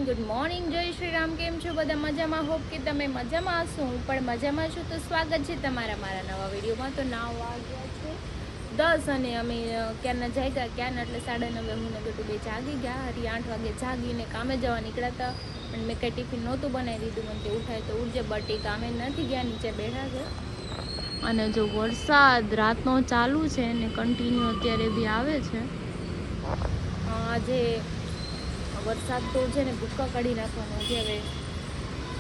Good morning, જય શ્રી રામ. કેમ છો બધા? મજામાં? હોપ કે તમે મજામાં હશો. હું પણ મજામાં છું. તો સ્વાગત છે તમારા મારા નવા વિડીયોમાં. તો 9 વાગ્યા છે 10 અને અમે ક્યારના જાગ્યા. ક્યારના એટલે 9:30 હું ને ગટુ બે જાગી ગયા. હરી 8 વાગે જાગીને કામે જવા નીકળ્યા હતા, પણ મેં કંઈ ટિફિન નહોતું બનાવી દીધું. મને તે ઉઠાય તો ઉઠજે, બટી કામે નથી ગયા, નીચે બેઠા છે. અને જો વરસાદ રાતનો ચાલુ છે ને કન્ટિન્યુ અત્યારે બી આવે છે. આજે વરસાદ તો છે ને ભૂક્કા કાઢી નાખવાનો છે હવે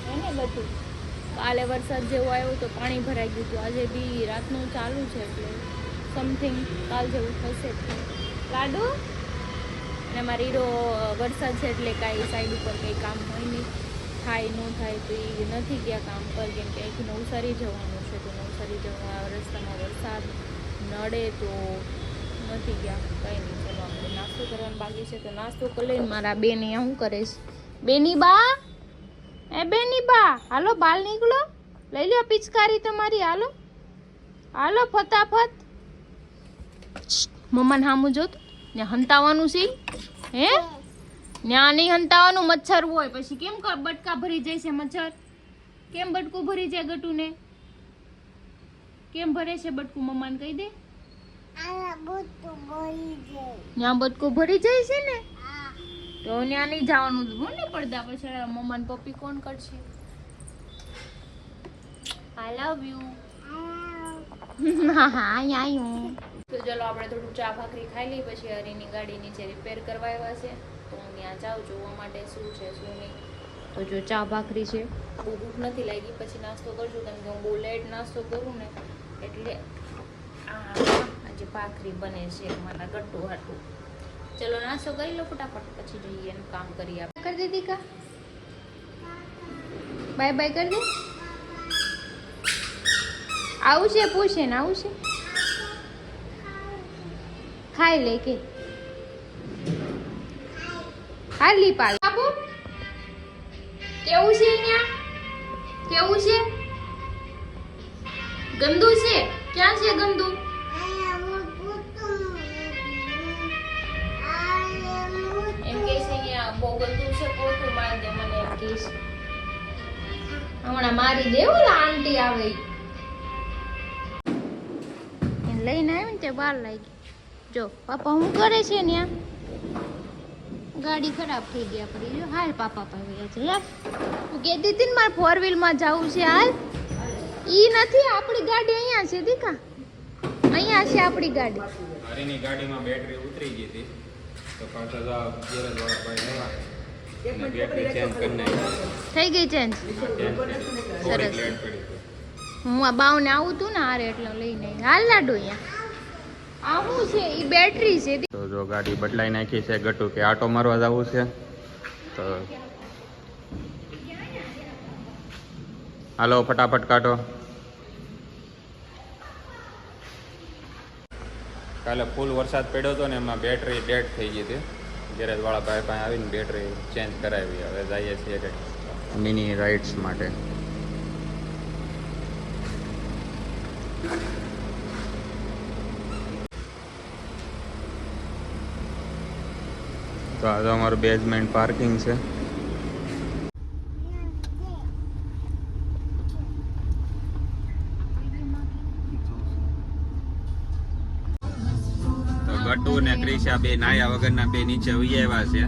હે ને બધું. કાલે વરસાદ જેવો આવ્યો તો પાણી ભરાઈ ગયું હતું. આજે બી રાતનું ચાલુ છે એટલે સમથિંગ કાલ જેવું થશે જ. લાડુ અને મારી હીરો વરસાદ છે એટલે કાંઈ સાઈડ ઉપર કંઈ કામ હોય નહીં, થાય ન થાય તો એ નથી ગયા કામ પર, કેમ કે અહીંથી નવસારી જવાનું છે. તો નવસારી જવા રસ્તામાં વરસાદ નડે તો નથી ગયા. કંઈ નહીં, ચલો આપણે નાસ્તો કરવાનો બાકી છે તો નાસ્તો કરી લઈને મારા બેન અહીંયા શું કરે છે. બેની બા, એ બેની બા, હાલો બાલ નીકળો, લઈ લો પિચકારી તમારી, હાલો હાલો ફટાફટ. મમ્માને સામું જોત ને હંતાવાનું છે હે, ત્યાં નહીં હંતાવાનું, મચ્છર હોય પછી. કેમ બટકા ભરી જાય છે મચ્છર? કેમ બટકું ભરી જાય ગટુને? કેમ ભરે છે બટકું? મમ્માને કહી દે. ત્યાં બટકું ભરી જાય છે ને, તો ત્યાં નહીં જવાનું ને પડદા. પછી મમ્મા ને પપ્પી કોણ કરશે? આઈ લવ યુ. હા આયું. તો ચલો આપણે થોડું ચા ભાખરી ખાઈ લઈએ, પછી હરીની ગાડી નીચે રિપેર કરવા આવ્યા છે તો હું ત્યાં જાઉં જોવા માટે શું છે શું નહીં. તો જો ચા ભાખરી છે, બહુ ભૂખ નથી લાગી, પછી નાસ્તો કરશું, કેમ કે હું બહુ લેટ નાસ્તો કરું ને એટલે આજે ભાખરી બને છે મારા ગટ્ટુ હાટું. ચલો નાસ્તો કરી લો ફટાફટ, પછી જઈએ એનું કામ કરીએ. આપણે કરી દીધી કા બાય બાય કરી દે. આવું છે પૂછે ને, આવું છે ખાઈ લે કે હાલી પાલ. બાબુ કેવું છે અહીંયા? કેવું છે? ગંદુ છે? ક્યાં છે ગંદુ? એમ કે છે અહીંયા બહુ ગંદુ છે, પોતું મારી દે મને એમ કે છે. હમણાં મારી દે ઓલા આંટી આવે એને લઈને આવી ને તે વાર લાગી. જો પાપા શું કરે છે ત્યાં? ગાડી ખરાબ થઈ ગઈ આપણી. જો હાલ પાપા પાવ્યા છે. યાર હું કહેતી હતી ને મારે 4 વ્હીલમાં જવું છે. હાલ ઈ નથી, આપણી ગાડી અહીંયા છે દીકા, અહીંયા છે આપણી ગાડી. હરીની ગાડીમાં બેટરી ઉતરી ગઈ હતી તો પાછા જાવ ગેરેજ વાળા ભાઈ આવ્યા અને બેટરી ચેન્જ કરી નાખી. થઈ ગઈ ચેન્જ? સરસ. હું આ બાવને આવું તું ને હારે એટલે લઈને હાલ લાડુ અહીંયા. આ શું છે? ઈ બેટરી છે. તો જો ગાડી બદલાઈ નાખી છે. ગટુ કે આટો મારવા જવું છે તો હાલો ફટાફટ કાઢો. કાલે ફૂલ વરસાદ પડ્યો હતો ને એમાં બેટરી ડેડ થઈ ગઈ હતી. ગેરેજ વાળા ભાઈ પાસે આવીને બેટરી ચેન્જ કરાવી. હવે જઈએ છીએ કે મિની રાઇડ્સ માટે. તો આ તો અમારું બેઝમેન્ટ પાર્કિંગ છે. તો ગટુ ને ક્રિશા બે નાયા વગરના બે નીચે ઉઈ આવ્યા છે.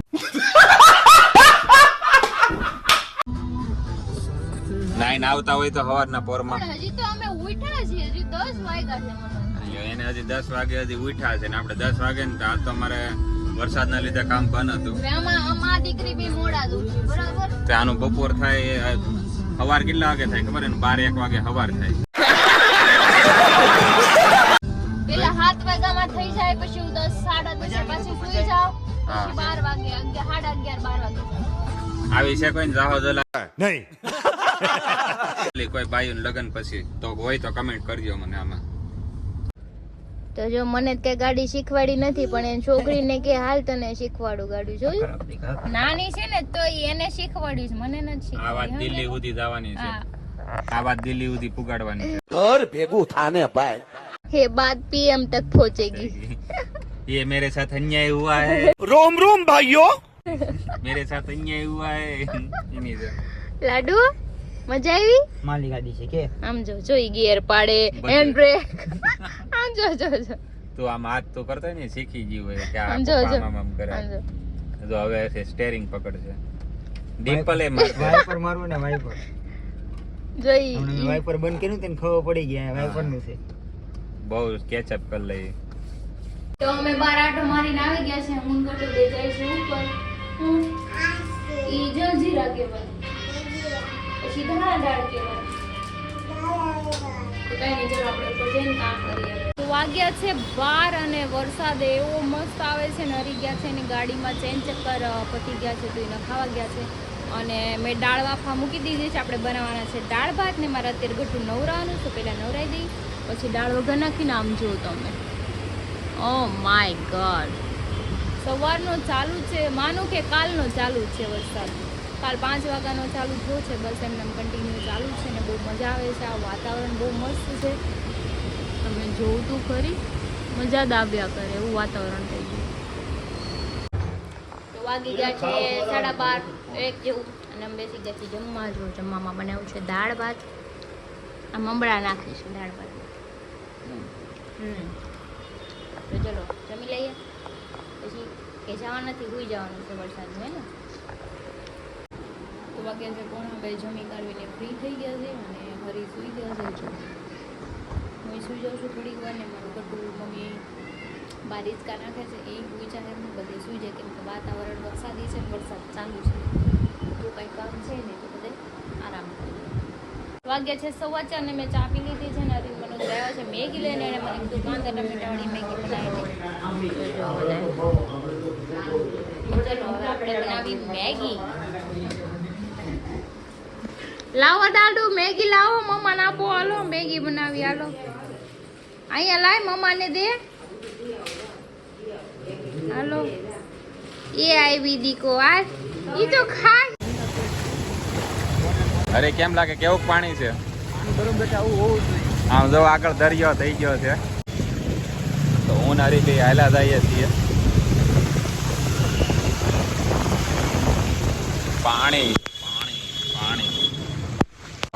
નાઈને આવતા હોય તો સવારના પોરમાં. હજી તો અમે ઉઠ્યા છીએ, હજી 10 વાગ્યા છે. એને હજી 10 વાગે હજી ઉઠ્યા છે ને આપણે 10 વાગે ને તો આ તો અમારે વરસાદના લીધે કામ બંધ હતું. આમાં દીકરી બી મોડા દઉં છું બરાબર. તો આનું બપોર થાય, સવાર કેટલા વાગે થાય ખબર ને? 12-1 વાગે સવાર થાય. પેલા 7 વાગ્યામાં થઈ જાય, પછી 10 10:30 પછી સુઈ જાવ, પછી 12 વાગે 11 11:30 12 વાગે આવી છે કોઈ જાહો જલા નહીં. કોઈ બાયું લગન પછી તો હોય તો કમેન્ટ કરજો મને આમાં. તો જો મને કઈ ગાડી શીખવાડી નથી, પણ એ છોકરીને કે હાલ તને શીખવાડું ગાડી. જોયું નાની છે ને તો એને શીખવાડ્યું છે, મને નથી આ વાત દિલ્હી સુધી જવાની છે. આ વાત દિલ્હી સુધી પુગાડવાની છે. ઘર ભેગું થાને ભાઈ. ये बात पीएम तक पहुंचेगी. ये मेरे साथ अन्याय हुआ है. रोम रोम भाइयों. मेरे साथ અહીંયા हुआ है इन्हीं से લાડુ મજા આવી માલી ગાડી છે કે આમ જો જોઈ ગિયર પાડે હેન્ડ બ્રેક આમ જો तो આમ હાથ તો કરતો ને શીખી ગયું હોય કે આમ જો આમ કરે જો હવે છે સ્ટીયરિંગ પકડશે ડિમ્પલે મારશે વાઇપર મારવું ને વાઇપર જોઈ હમણાં વાઇપર બંધ કર્યું તેને ખબર પડી ગઈ વાઇપર નું છે બહુ કેચઅપ કરી લઈ તો અમે બાર આટો મારીને આવી ગયા છે હું ગટુ દે જાય છે ઉપર ઈ જલજીરા કહેવાય પછી ધણા ઝાડ કહેવાય તો કઈ નહીં ચલો આપણે ઉપર જઈને કામ કરીએ તો વાગ્યા છે 12 અને વરસાદ એવો મસ્ત આવે છે ને હરી ગયા છે એની ગાડીમાં ચેન ચક્કર પતી ગયા છે તો એને ખાવા ગયા છે અને મેં દાળ વાફા મૂકી દીધી છે આપણે બનાવવાના છે દાળ ભાત ને મારા અત્યારે ગટુ નવરાવાનું છે પહેલાં નવરાઈ દઈ પછી દાળ વગર નાખીને આમ જુઓ તમે ઓ માય ગોડ સવારનો ચાલુ છે માનું કે કાલનો ચાલુ છે વરસાદ કાલ 5 વાગ્યાનો ચાલુ થયો છે બસ એમને કન્ટિન્યુ ચાલુ છે ને બહુ મજા આવે છે આ વાતાવરણ બહુ મસ્ત છે તમે જોવું તું ખરી મજા દાબ્યા કરે એવું વાતાવરણ થઈ ગયું તો વાગી ગયા છે 12:30 1 જેવું અને અમે બેસી ગયા છીએ જમવા જો જમવામાં બનાવ્યું છે દાળ ભાત આ મમરા નાખીશું દાળ ભાત તો ચલો જમી લઈએ પછી કે જવા નથી સુઈ જવાનું છે વરસાદમાં ને તો વાગ્યા છે કોણા બે જમી કાઢવીને ફ્રી થઈ ગયા છે અને હરી સુઈ ગયા છે હું સુઈ જાઉં છું થોડીક વાર ને મારું કટું મમ્મી બારીચકા નાખે છે એ વિચારે હું બધે સુઈ જાય કેમ કે વાતાવરણ વરસાદી છે ને વરસાદ ચાલુ છે તો કંઈ કામ છે ને તો બધે આરામ કરી વાગ્યા છે 4:15 અને મેં ચા પી લીધી છે ને હરી મને ગયા છે મેગી લઈને એને મને કીધું કાંદા ટમેટાવાળી મેગી બનાવી ચલો હવે આપણે બનાવી મેગી લાવો દાડુ મેગી લાવો મમ્માને આપો હાલો મેગી બનાવી હાલો અહીંયા લાય મમ્માને દે હાલો એ આવી દીકો આ ઈ તો ખાય અરે કેમ લાગે કેવું પાણી છે બરોબર બેટા આવું હોવું જોઈએ આમ જો આગળ દરિયો થઈ ગયો છે તો હું નારી બે હાલા જઈએ છીએ પાણી પાણી પાણી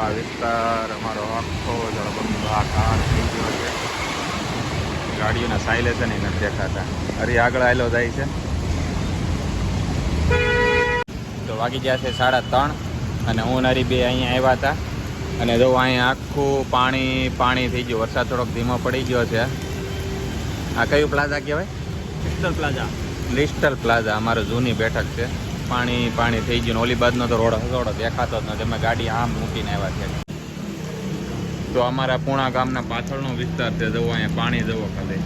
આ વિસ્તાર અમારો આખો જળબંબાકાર થઈ ગયો છે ગાડીઓના સાયલેશન નથી દેખાતા અરે આગળ આવેલો જાય છે તો વાગી ગયા છે 3:30 અને હું નારી બે અહીંયા આવ્યા હતા અને જો અહીંયા આખું પાણી પાણી થઈ ગયું વરસાદ થોડોક ધીમો પડી ગયો છે આ કયું પ્લાઝા કહેવાય લિસ્ટલ પ્લાઝા અમારું જૂની બેઠક છે પાણી પાણી થઈ ગયું ઓલી બાજુનો તો રોડ હસોડો દેખાતો જ નથી અમે ગાડી આમ મૂકીને આવ્યા છે તો અમારા પૂણા ગામના પાછળનો વિસ્તાર છે જવો અહીંયા પાણી જવો ખાલી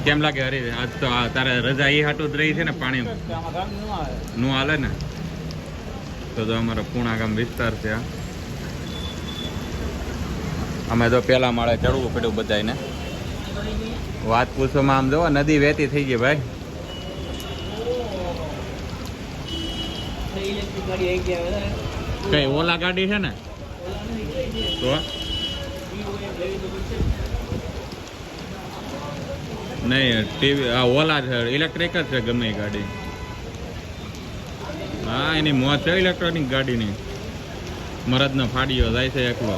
કેમ લાગે હરી આજ તો તારે રજા એ હાટું જ રહી છે ને પાણી નું હાલે ને તો અમારો પૂણા ગામ વિસ્તાર છે અમે તો પેલા માળે ચડવું પડ્યું બધાને વાત પૂછવામાં આમ જોવો નદી વહેતી થઈ ગઈ ભાઈ કઈ ઓલા ગાડી છે ને તો નહીં ટીવી આ ઓલા છે ઇલેક્ટ્રિક જ છે ગમે એ ગાડી હા એની મોજ છે ઇલેક્ટ્રોનિક ગાડીની મરદનો ફાડ્યો જાય છે એકલો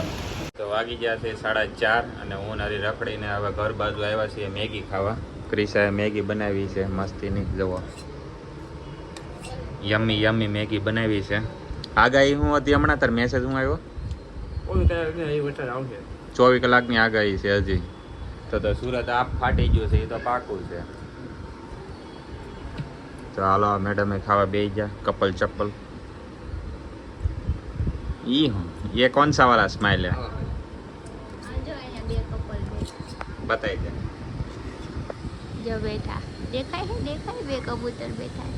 તો વાગી ગયા છે 4:30 અને હું નારી રખડીને હવે ઘર બાજુ આવ્યા છીએ મેગી ખાવા ક્રિશાએ મેગી બનાવી છે મસ્તીની જવો યમ્મી યમ્મી મેગી બનાવી છે આગાહી હું હતી હમણાં તાર મેસેજ હું આવ્યો 24 કલાકની આગાહી છે હજી તો સુરત આપ ફાટી ગયું છે એ તો પાકું છે તો હાલો મેડમે ખાવા બેસી ગયા કપલ ચપ્પલ ઈ હું ये कौन सा वाला स्माइल है बताइए जो बैठा देखा है બે કબૂતર બેઠા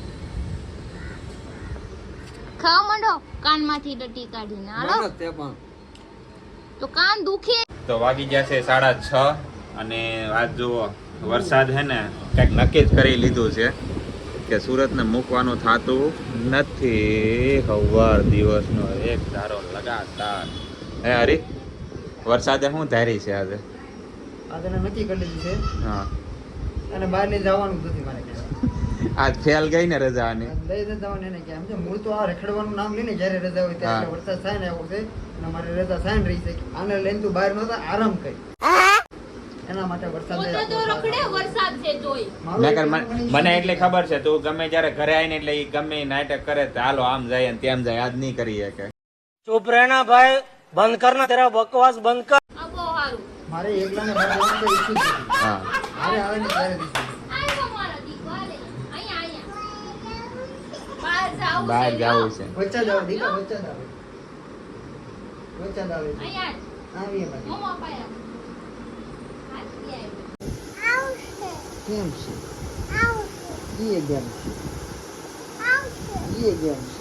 ખાવા માંડો કાનમાંથી ડટી કાઢીને હાલો તો કાન દુખે તો વાગી ગયા છે 6:30 અને આજ જુઓ વરસાદ હે ને કંઈક નક્કી જ કરી લીધું છે કે સુરતને મૂકવાનું થતું નથી સવાર દિવસનો એક ધારો લગાતાર હે હરી વરસાદે શું ધારી છે આજે આજે નક્કી કરી લીધું છે હા અને બહાર લઈ જવાનું નથી મારે આજ ફેલ ગઈ ને રજા આની. લઈ જવાનું એને કે સમજો મૂળ તો આ રખડવાનું નામ લઈને જ્યારે રજા હોય ત્યારે હા. વરસાદ થાય ને એવું છે અને અમારે રજા થાય ને રહી છે આને લઈને તું બહાર નહોતા આરામ કરી એના માટે વરસાદ પોતે તો રખડે વરસાદ છે તોય નકર મને એટલી ખબર છે તું ગમે જ્યારે ઘરે આવીને એટલે ઈ ગમે ઈ નાટક કરે તો હાલો આમ જાય ને તેમ જાય આજ નહીં કરી શકે. चुप रहना भाई, बंद करना तेरा बकवास बंद कर. આ બહુ સારું મારે એકલાને બહાર જવાનું તો ઈચ્છું જ નથી. હા મારે આવે ને ત્યારે દીધું આવ્યો મારો દીકરો હાલે અહીંયા બહાર જાવું બહાર છે જવું છે. વચ્ચા જ આવે દીકરા વચ્ચા જ આવે વચ્ચા જ આવે અહીંયા આવીએ બાકી મમ્મા પાયા હાથી આવ્યો કેમ છે ઈએ ગેમ છે ઈએ ગેમ છે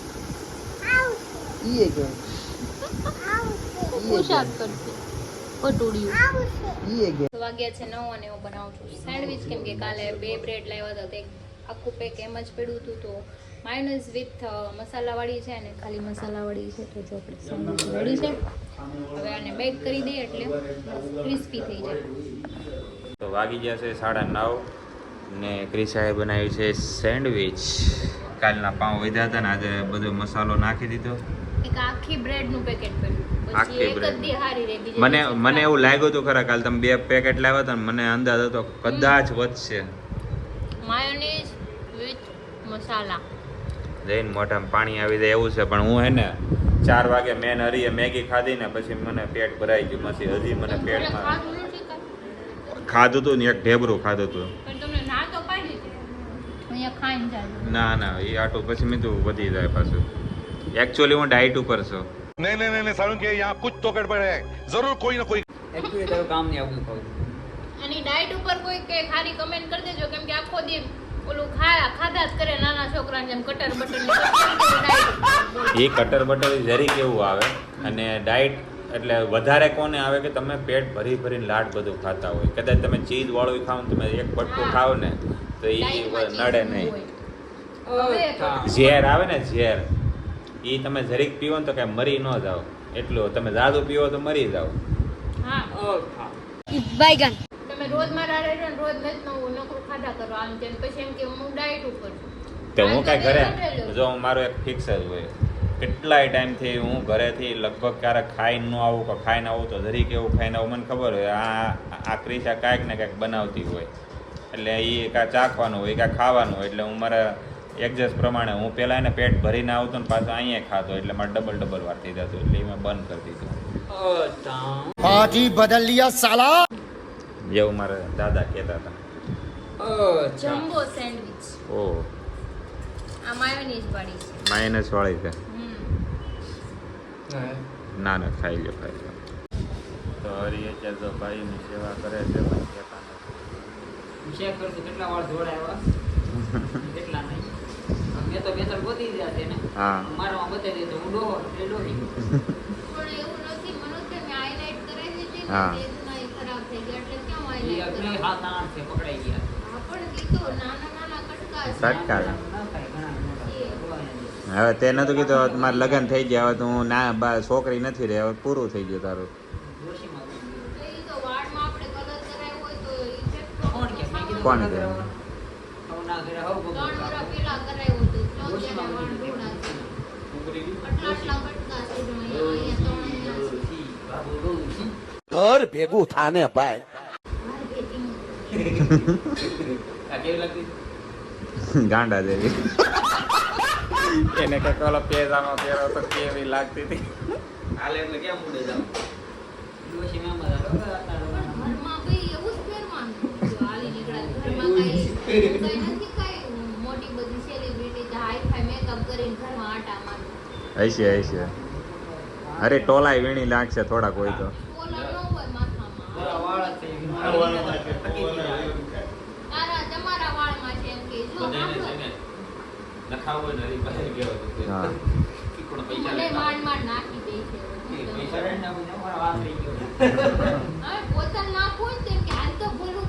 ઈએ ગેમ પોશાક કરશે પટોડિયું ઈએ ગેમ વાગ્યા છે 9 અને હું બનાવું છું સેન્ડવિચ કેમ કે કાલે 2 બ્રેડ લાવ્યા હતા તો એક આખું પેક એમ જ પડ્યું હતું તો માયોનીઝ વિથ મસાલાવાળી છે અને ખાલી મસાલાવાળી છે તો જો આપણે સેન્ડવિચ રેડી છે હવે આને બેક કરી દઈએ એટલે ક્રિસ્પી થઈ જાય. તો વાગી ગયા છે 9:30 ને ક્રિશાએ બનાવ્યું છે સેન્ડવિચ. કાલના પાઉં વધ્યા હતા ને આજે બધો મસાલો નાખી દીધો. એક આખી બ્રેડ નું પેકેટ પડ્યું પછી આખી એક જ bread. દી હારી રહી બીજી મને એવું લાગ્યું હતું ખરા કાલ તમે 2 પેકેટ લાવ્યા હતા ને મને અંદાજ હતો કદાચ વધશે. માયોનીઝ વિથ મસાલા જઈને મોઢામાં પાણી આવી જાય એવું છે પણ હું હે ને 4 વાગે મેન હરીએ મેગી ખાધી ને પછી મને પેટ ભરાઈ ગયું પછી હજી મને તમને પેટમાં ખાધું નથી કાંઈ? ખાધું હતું ને એક ઢેબરું ખાધું હતું. પણ તમને ના તો પાડી છે અહીંયા ખાઈને જાય ના ના એ આટું પછી મેં તો વધી જાય પાછું. એકચ્યુઅલી હું ડાયટ ઉપર છું. नहीं नहीं नहीं सारुण के यहाँ कुछ तो गड़बड़ है जरूर कोई ना कोई એકચ્યુઅલી તારું કામ નહીં આવતું કહું આની ડાયટ ઉપર કોઈ કે ખાલી કમેન્ટ કરી દેજો કેમ કે આખો દી ઓલું ખાધા જ કરે નાના છોકરાને જેમ કટર બટર એ કટર બટર જરી કેવું આવે અને ડાયટ એટલે વધારે કોને આવે કે તમે પેટ ભરી ભરીને લાડ બધું ખાતા હોય. કદાચ તમે ચીઝ વાળું ખાવ ને તમે એક બટકું ખાવ ને તો એ નડે નહીં. ઝેર આવે ને ઝેર એ તમે જરીક પીવો ને તો કાંઈ મરી ન જાઓ. એટલું તમે જાદુ પીવો તો મરી જાઓ. હા તમે રોજ મારા હારે રહો ને રોજ નકરું ખાધા કરો આમ તેમ પછી એમ કે હું ડાયટ ઉપર છું. તો હું કાંઈ ઘરે જો મારો એક ફિક્સ જ હોય કેટલાય ટાઈમથી હું ઘરેથી લગભગ ક્યારેક ખાઈને ન આવું કે ખાઈને આવું તો જરીક એવું ખાઈને આવું મને ખબર હોય આ ક્રિશા કાંઈક ને કાંઈક બનાવતી હોય એટલે એ કાંઈ ચાખવાનું હોય કાંઈ ખાવાનું હોય એટલે હું મારા એડજસ્ટ પ્રમાણે હું પહેલાં એને પેટ ભરીને આવતો ને પાછું અહીંયા ખાતો એટલે મારે ડબલ વાર થઈ જતું એટલે એ મેં બંધ કરી દીધું. पार्टी बदल लिया साला. જેવું મારા દાદા કહેતા હતા. જમ્બો સેન્ડવિચ ઓહ આ માયોનીઝ વાળી છે. માઇનસ વાળી છે. હમ. ના ના ખાઈ લો. તો હરી અત્યારે તો ભાઈની સેવા કરે છે પણ કહેતા નથી. ચેક કરશું કેટલા વાર જોડાયા કેટલા નહીં મેં તો બેસર ગોતી દીધા છે ને હા મારામાં બતાવી દીધું હું ડોહો એટલે ડોહી પણ એવું નથી મનોજ કે મેં હાઇલાઇટ કરાવી દીધી ને હા. તે જ નહીં ખરાબ થઈ ગયા એટલે કેમ એ હાઇલાઇટ આપણે કરાવી? હાથ આઠ છે પકડાઈ ગયા હા પણ કીધું નાના નાના કટકા છે. કટકા છે. ના થાય ઘણા મોટા હવે તે નતું કીધું હવે તમારે લગ્ન થઈ ગયા હવે તો હું ના છોકરી નથી રહી હવે પૂરું થઈ ગયું તારું. જોશીમાં તો ઈ તો વાળમાં આપણે કલર કરાવ્યો હોય તો effect કોણ કે મેં કીધું કોણ ના કે? કરાવવાનું. આવું ના કરે આવું બગડે. 3 વર્ષ પેલા કરાવ્યું હતું તો જોશીમાં ત્યારે વાળ બગડે. ધોળા છે. ઉભરી ગયું. આટલા આટલા કટકા છે જો અહીંયા ત્રણ અહીંયા છે. ડોશી, બાબુ ડોશી. ઘર ભેગું થાને ભાઈ માર્કેટિંગ. આ કેવી લાગતી ગાંડા જેવી એને કંઈક ઓલો પેજામો પહેરો તો કેવી લાગતી હતી. હાલે એટલે કેમ ઉડે જાવ ડોશી માં મજા આવે ઘરમાં ભઈ એવું જ પહેરવાનું. જો હાલી નીકળ્યા ઘરમાં કાંઈ નથી કાંઈ મોટી બધી સેલિબ્રિટી તો હાઈ-ફાઈ મેકઅપ કરીને ઘરમાં આટા મારે. હશે અરે ટોલાય વીણી લાગશે થોડાક હોય તો. ઓલા ન હોય માથામાં. થોડા વાળ જ થઈ તારા તમારા વાળમાં છે એમ કે જો સાંભળો. હા મને માંડ માંડ નાખી દે છે. પૈસા રેડ ના કોઈ અમારા વાત થઈ ગયો હવે પોતાને નાખવું ને તેમ કે હાલ તો બોલું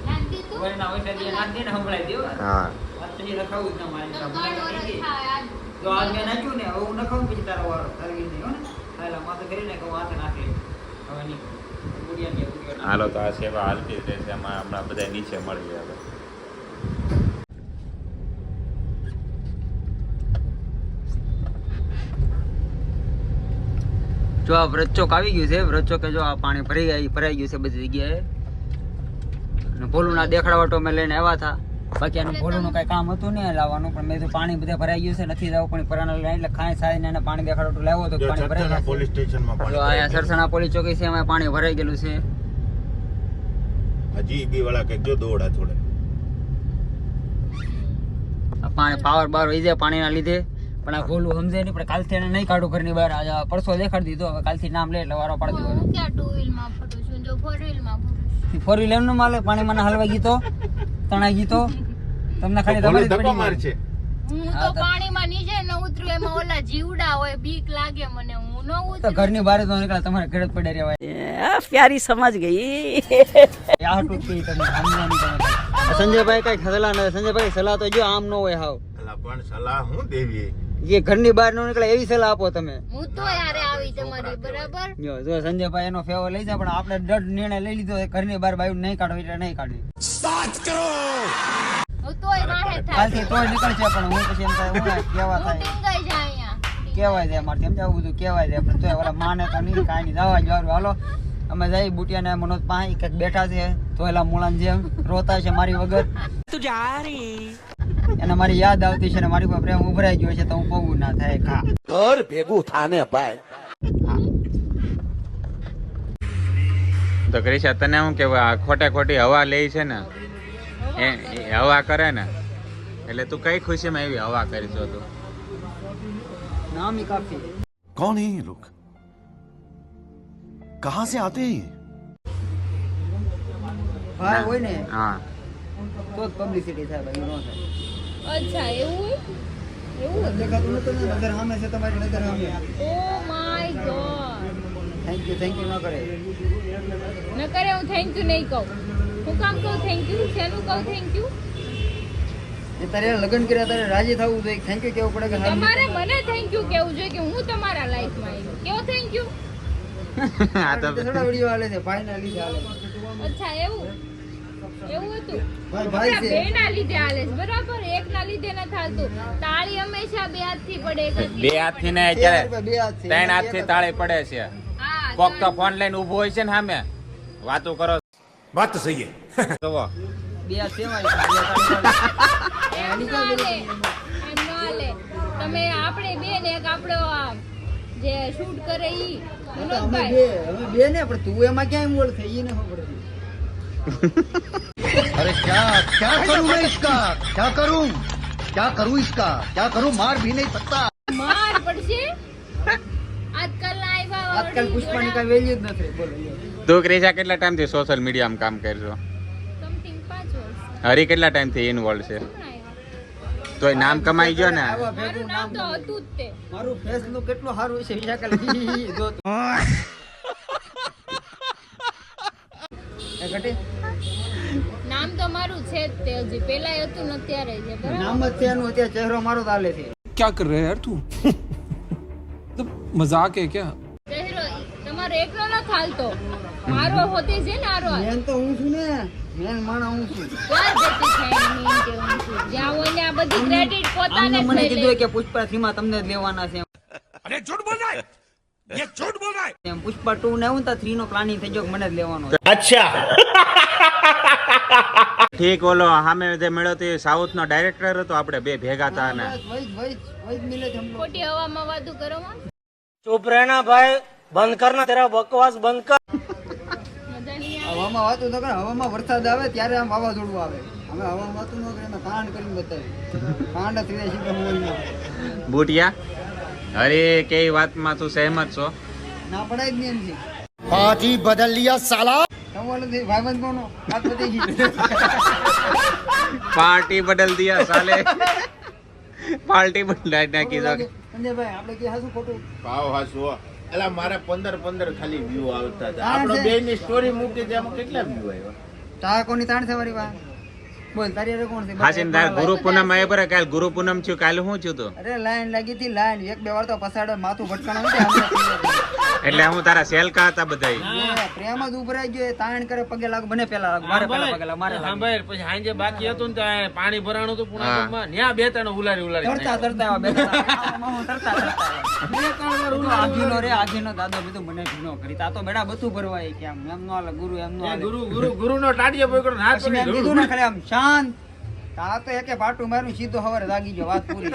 નાખ દે તો. કોઈના પૈસા જે નાખ દે ને સંભળાઈ દેવો હા વાત પછી લખાવું જ ના મારી તો સામે. 3 વર્ષ થાય આજ. જો આજ મેં નાખ્યું ને હવે હું નખાવું પછી તારો વાળો તારી નહીં હો ને હાલા માથે કરીને કહું હાથે નાખી હવે નહીં ગુડિયા કે ગુડિયા હાલો તો આ સેવા હાલતી જ રહેશે એમાં હમણાં બધા નીચે મળી આવે. જો આ વ્રત ચોક આવી ગયું છે. વ્રત ચોકે જો આ પાણી ભરાઈ ગયું છે બધી જગ્યાએ. અને ભોલું ના દેખાડવા તો મેં લઈને આવ્યા હતા. બાકી આનું ભોલું નું કઈ કામ હતું ને લાવવાનું, પણ મેં તો પાણી બધા ભરાઈ ગયું છે, નથી જવું પણ પરાના લઈને એટલે ખાઈ સારી ને પાણી દેખાડવા લાવ્યો તો પાણી ભરાઈ ગયા પોલીસ સ્ટેશનમાં. અહીંયા સરસણા પોલીસ ચોકી છે, એમાં પાણી ભરાઈ ગયેલું છે. હજી બી વાળા કઈક જો દોડા થોડે પાણી પાવર બાર વહી જાય પાણીના લીધે. પણ આ ભોલું સમજે નહીં, પણ કાલથી એને નહીં કાઢું ઘરની બહાર. આજે પરસો દેખાડી દીધો, હવે કાલથી નામ લે એટલે વારો પાડી દીધો. હું ક્યાં 2 વ્હીલમાં ફરું છું, જો 4 વ્હીલમાં ફરું છું. 4 વ્હીલ એમનું માલે પાણી મને હલવા ગીતો તણાઈ ગીતો તમને ખાલી તમારી ધક્કો માર છે. હું તો પાણીમાં નીચે ન ઉતરું, એમાં ઓલા જીવડા હોય, બીક લાગે મને, હું ન તો ઉતરું. ઘરની બહાર તો નીકળે, તમારે ઘરે જ પડે રહેવાય. प्यारी समझ गई આટલું જ કહી તમે સમજ્યા નહીં તમે. સંજયભાઈ કઈ સલાહ નથી. સંજયભાઈ સલાહ તો જો આમ ન હોય હાવ. અલા પણ સલાહ હું દેવી જે ઘરની બહાર ન નીકળે એવી સલાહ આપો તમે. હું તો યારે આવી તમારી બરાબર. જો સંજયભાઈ એનો ફેવર લઈ જાય, પણ આપણે દૃઢ નિર્ણય લઈ લીધો ઘરની બહાર બાયું નહીં કાઢો એટલે નહીં કાઢવી. હું તોય વાહે થાય. કાલથી તોય નીકળશે, પણ હું પછી એમ થાય હું કેવા હું થાય ટીંગાઈ જાય અહીંયા. કેવાય જાય મારે એમ આવું બધું કેવાય જાય, પણ તોય ઓલા માને તો નહીં કાંઈ નહીં. જવા જવાનું હાલો અમે જઈ બુટિયા ને મનોજ પાસે કંઈક બેઠા છે તો એલા મુલાન જેમ રોતા છે મારી વગર. तू जा रही એને મારી યાદ આવતી છે ને મારી પર પ્રેમ ઉભરાઈ ગયો છે, તો હું કહું ના થાય ખા. ઘર ભેગું થાને ભાઈ. તો ક્રિશા તને શું કેવાય, આ ખોટી હવા લે છે ને એ હવા કરે ને એટલે તું કઈ ખુશીમાં એવી હવા કરીશો તું? નામ ही काफी. कौन है ये लोग? कहाँ से आते हैं ये? ભાઈ હોય ને હા તો જ પબ્લિસિટી થાય, ભાઈ નો થાય. અચ્છા એવું હોય? એવું હોય? દેખાતું નતું ને નજર સામે છે તમારી નજર સામે. Oh my God. Thank you ન કરે. ન કરે હું થેન્ક યુ નહીં કહું. હું કામ કહું થેન્ક યુ? શેનું કહું થેન્ક યુ? એ તારે લગ્ન કર્યા તારે રાજી થવું જોઈએ, થેન્ક યુ કેવું પડે કે હા તમારે મને થેન્ક યુ કેવું જોઈએ કે હું તમારા લાઈફમાં આવી. કેવો થેન્ક યુ? આ તો થોડા વિડિયો હાલે છે ભાઈના લીધે હાલે. અચ્છા એવું હતું. ભાઈ આપણા છે. બેના લીધે હાલે છે, બરાબર? એકના લીધે ન થાતું. તાળી હંમેશા બે હાથથી પડે, એક હાથથી બે હાથથી ને અત્યારે બે હાથ છે. 3 હાથથી તાળી પડે છે. હા, કોક તો ફોન લઈને ઊભો હોય છે ને સામે વાતો કરો. વાત તો સહી હે જોવો બે હાથ સેવાય છે, બે તાળી એમ ન હાલે, એમ ન હાલે. તમે આપણે બે ને એક આપણો આ જે શૂટ કરે ઈ પડે. અમે મનોજભાઈ. બે ને પણ તું એમાં ક્યાં ઇન્વોલ્વ થઈ ઈ ન ખબર પડી. अरे क्या क्या करूं मैं इसका? क्या करूं क्या करूं मार भी नहीं सकता. માર પડશે. આજકાલના આવ્યા આજકાલ પુષ્પાની કઈ વેલ્યુ જ નથી. બોલો તું ક્રિશા કેટલા ટાઈમથી સોશિયલ મીડિયામાં કામ કરશો? સમથિંગ 5 વર્ષ. હરી કેટલા ટાઈમથી ઇન્વોલ્વ છે? કોણ આવ્યા? તોય નામ કમાઈ ગયો ને. આવા મારું ભેગું નામ નામ તો હતું જ તે. મારું ફેસ નું કેટલું સારું છે વિશાખા જો તું. એ ઘટે નામ તો મારું છે જ તે, હજી પેલા હતું ને અત્યારે છે, બરાબર? નામ જ છે એનું, અત્યારે ચહેરો મારો તો હાલે છે. क्या कर रहे हैं यार तू तो मजाक है क्या? ચહેરો તમારો એકલો ન ખાલતો, મારો હોતે છે ને આરો. મેન તો હું છું ને, મેન માણા હું છું. ક્યાં જતી છે એની કે હું છું? જ્યાં હોય ને આ બધી ક્રેડિટ પોતાને આમને જ મને લઈ કીધું લે. કે પુષ્પા 3 માં તમને જ લેવાના છે. અરે ઝૂઠ બોલ રહા હે ये झूठ बोल रहा है એમ પુષ્પા 2 ને આવું ને તો 3 નો પ્લાનિંગ થઈ ગયો કે મને જ લેવાનો છે. ઠીક ઓલો સામે જે મળ્યો તે સાઉથ નો ડાયરેક્ટર હતો, આપણે બે ભેગા હતા ને वही मिले थे हम लोग. ખોટી હવામાં વાતું કરો માં. चुप रहना भाई, बंद करना तेरा बकवास बंद कर. મજા નહીં આવે. હવામાં વાતું તો કરે, હવામાં વરસાદ આવે ત્યારે આમ વાવાઝોડું આવે. અમે હવામાં વાતું ન કરે, અમે કાંડ કરીને બતાવી. કાંડ થઈ જાય છે મોલમાં. બુટિયા અરે કઈ વાતમાં તું સહેમત છો? ના પડાય જ નહીં એમથી. पार्टी बदल लिया साला. તમારો નથી ભાઈબંધ કોનો વાત પતી ગઈ. પાર્ટી બદલ દિયા સાલે. પાર્ટી બદલાઈ નાખી દો. સંજયભાઈ આપણે કે હાસું ખોટું? ભાવ હાસો એલા મારા 15 ખાલી વ્યૂ આવતા હતા. તાણ આપણો છે. બે ની સ્ટોરી મૂકી તેમાં કેટલા વ્યૂ આવ્યા? તાર કોની તાણ છે મારી વાત? બોલ તારી હારે કોણ છે? હાસીન તાર ગુરુ પૂનમ આવે પર કાલ ગુરુ પૂનમ થયું, કાલે શું થયું તું? અરે લાઈન લાગી હતી, લાઈન એક બે વાર તો પસાડે માથું ભટકાણું નથી. એટલે હું તારા સેલકા હતા બધાય. પ્રેમ જ ઉભરાઈ ગયો, તાણ કરે પગે લાગ, બને પેલા લાગ, મારે પેલા પગે લાગ, મારે લાગ. સાંભળ, પછી સાંજે બાકી હતું ને તો પાણી ભરાણું હતું હા. પુણા ન્યા બે ત્રણ ઉલારી તરતા તરતા આવ્યા, બે તરતા આવ્યા. આગીનો રે આગીનો દાદો બધું મને ભીનો કરી તા તો બેડા બધું ભરવાય કે આમ એમ નો હાલે ગુરુ એમ નો હાલે ગુરુનો ટાટિયો પકડો ને હાથ પછી મેં પકડી કીધું ને ખાલી આમ શાંત તા તો એકે પાટું માર્યું સીધો હવારે જાગી ગયો વાત પૂરી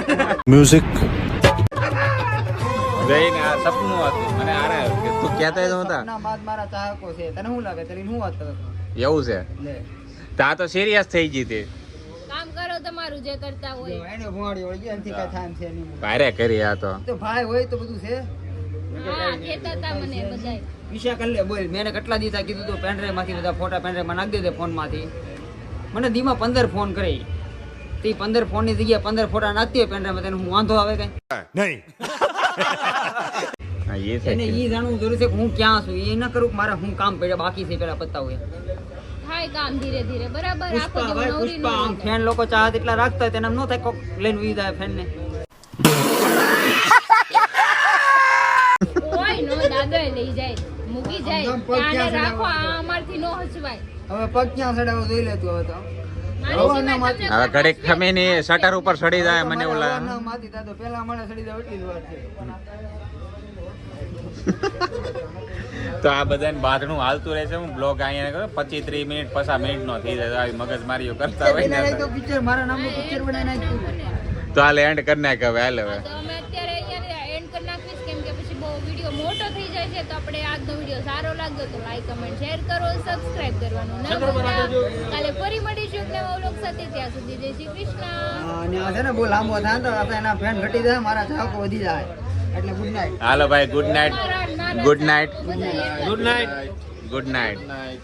જઈને આ સપનું હતું મને આરે કે તું કહેતા જ હતા ના બાદ મારા ચાહકો છે તને શું લાગે તને શું વાત કરે એવું છે લે તા તો સિરિયસ થઈ ગઈ હતી કામ કરો તમારું જે કરતા હોય. એને ભોંડી વળી ગઈ એનથી કાંઈ થાય એમ છે નહીં ભારે કરી આ તો તો ભાઈ હોય તો બધું છે હા કહેતા હતા મને બધાય. વિશા કરી લે બોલ મેં એને કેટલા દિવસ કીધું તો પેનડ્રાઈવ માંથી બધા ફોટા પેનડ્રાઈવ માં નાખી દે ફોન માંથી મને દીમાં 15 ફોન કરે તે 15 ફોન ની જગ્યાએ 15 ફોટા નાખતી હોય પેનડ્રાઈવ માં તેને હું વાંધો આવે કઈ હા, એ છે એને ઈ જાણવું જરૂરી છે કે હું ક્યાં છું એ ન કરું કે મારે હું કામ પડ્યા બાકી છે પેલા પત્તા હોય થાય કામ ધીરે ધીરે બરાબર. આખો પુષ્પા દિવસ ભાઈ નવરી પુષ્પા આમ નવરી. ફેન લોકો ચાહત એટલા રાખતા હોય તેને એમ ન થાય કોક લઈને વી જાય ફેન ને કોઈ નો દાદો એ લઈ જાય મૂકી જાય આમ પગ ત્યાંને ક્યાં રાખો. ચડાવવા? આ અમારથી નો હચવાય. હવે પગ ક્યાં ચડાવો જોઈ લેતું હવે તો મારી હવાના સિવાય તમને હવે ઘડીક ખમીની શટર ઉપર ચડી જાય મને એવું લાગે હવાના માથી તા તો પેલા મને સડી જાય એટલી જ વાર છે તો આ બધાને બાથરૂમ હાલતું રહે છે હું બ્લોગ અહીંયા કરો 25-30 મિનિટ 50 મિનિટ નો થઈ જાય આવી મગજમારીઓ કરતા હોય પેલા ને તો પિક્ચર મારા નામનું પિક્ચર બનાવી નાખ્યું તો હાલ એન્ડ કરી નાખ હવે હાલ હવે તો અમે અત્યારે અહીંયા એન્ડ કરી નાખીશ કેમ કે પછી બહુ વિડીયો મોટો થઈ જાય છે. તો આપણે આજનો વિડીયો સારો લાગ્યો તો લાઈક કમેન્ટ શેર કરો સબસ્ક્રાઇબ કરવાનું ના ભૂલતા. કાલે ફરી મળીશું એક નવા વ્લોગ સાથે. ત્યાં સુધી જય શ્રી કૃષ્ણ. અને આ છે ને બહુ લાંબો થાય ને તો આપણે એના ફેન ઘટી જાય મારા ચાહકો વધી જાય એટલે ગુડ નાઇટ હાલો ભાઈ ગુડ નાઇટ મારા નાના ગુડ નાઇટ બધા good night good night night